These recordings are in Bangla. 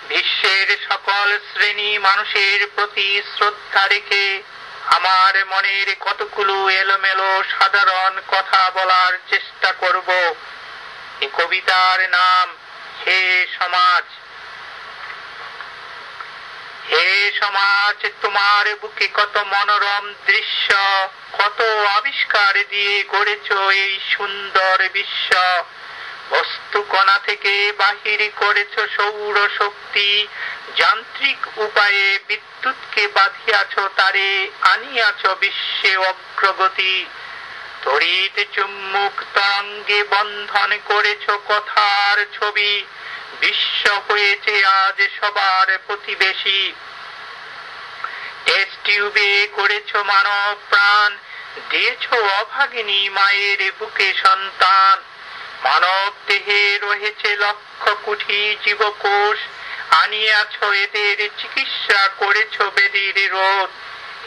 বিশ্বের সকল শ্রেণী মানুষের প্রতি শ্রদ্ধা রেখে আমার মনের কতগুলো এলোমেলো সাধারণ কথা বলার চেষ্টা করব। এই কবিতার নাম হে সমাজ। হে সমাজ, তোমার বুকে কত মনোরম দৃশ্য, কত আবিষ্কার দিয়ে গড়েছ এই সুন্দর বিশ্ব। বস্তু কণা থেকে বাহির করেছ সৌর শক্তি, যান্ত্রিক উপায়ে বিদ্যুৎকে বাঁধিয়াছ তারে, আনিয়াছ বিশ্বে অগ্রগতি। তড়িৎ চুম্বক তরঙ্গে বন্ধন করেছ কথার ছবি, বিশ্ব হয়েছে আজ সবার প্রতিবেশী। টেস্ট টিউবে করেছ মানব প্রাণ, দিয়েছ অভাগিনী মায়ের বুকে সন্তান। মানব দেহে রয়েছে লক্ষ কোটি জীবকোষ, আনিয়াছ এদের চিকিৎসা করেছ ব্যাধির রোধ।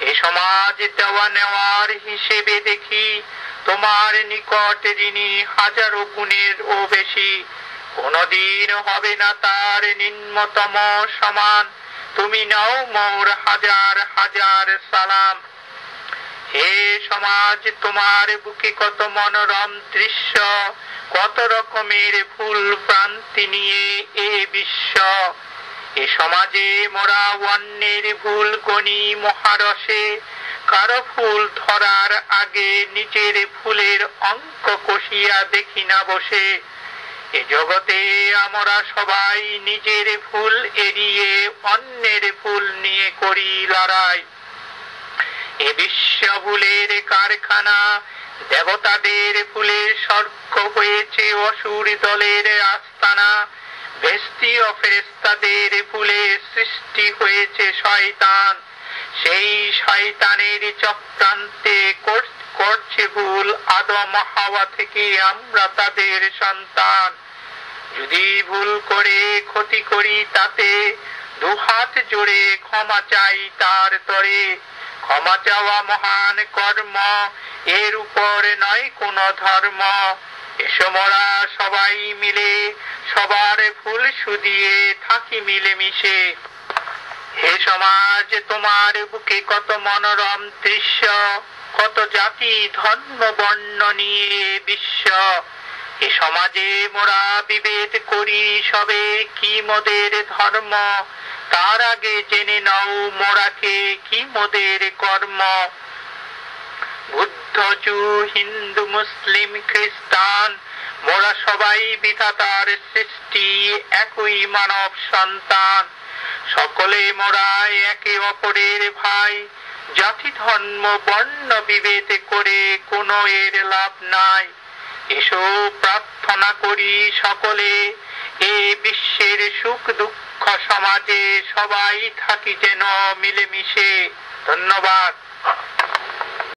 এ সমাজ দেওয়া নেওয়ার হিসেবে দেখি তোমার নিকট ঋণী হাজারো গুণের ও বেশি। কোনদিন হবে না তার নিম্নতম সমান, তুমি নাও মোর হাজার হাজার সালাম। হে সমাজ, তোমার বুকে কত মনোরম দৃশ্য, কত রকমের ফুল প্রান্তি নিয়ে এ বিশ্ব। এ সমাজে মোরা অন্যের ভুল গণি মহারসে, কারো ফুল ধরার আগে নিজের ফুলের অঙ্ক কষিয়া দেখি না বসে। এ জগতে আমরা সবাই নিজের ভুল এড়িয়ে অন্যের ভুল নিয়ে করি লড়াই। এ বিশ্ব ভুলের কারখানা, দেবতাদের ভুলের স্বর্গ হয়েছে অসুর দলের আস্তানা। বেস্তি ও ফেরেশতাদের ভুলে সৃষ্টি হয়েছে শয়তান, সেই শয়তানের চক্রান্তে করছে ভুল আদম হাওয়া থেকে আমরা তাদের সন্তান। যদি ভুল করে ক্ষতি করি তাতে দুহাত জোড়ে ক্ষমা চাই তার তরে। ক্ষমা চাওয়া মহান কর্ম, এর উপর নয় কোনো ধর্ম। এসো মোরা সবাই মিলে সবার ভুল শুধিয়ে থাকি মিলেমিশে। হে সমাজ, তোমার বুকে কত মনোরম দৃশ্য, কত জাতি ধর্ম বর্ণ নিয়ে বিশ্ব। এ সমাজে মোরা বিভেদ করি সবে কি মোদের ধর্ম, তার আগে জেনে নাও মোরাকে কি মোদের কর্ম। বুদ্ধ জু হিন্দু মুসলিম খ্রিস্টান, মোরা সবাই বিধাতার সৃষ্টি, একই মানব সন্তান। সকলে মোরা একে অপরের ভাই, জাতি ধর্ম বর্ণ বিভেদ করে কোনো এর লাভ নাই। এসো প্রার্থনা করি সকলে, এ বিশ্বের সুখ দুঃখ সমাজে সবাই থাকি যেন মিলেমিশে। ধন্যবাদ।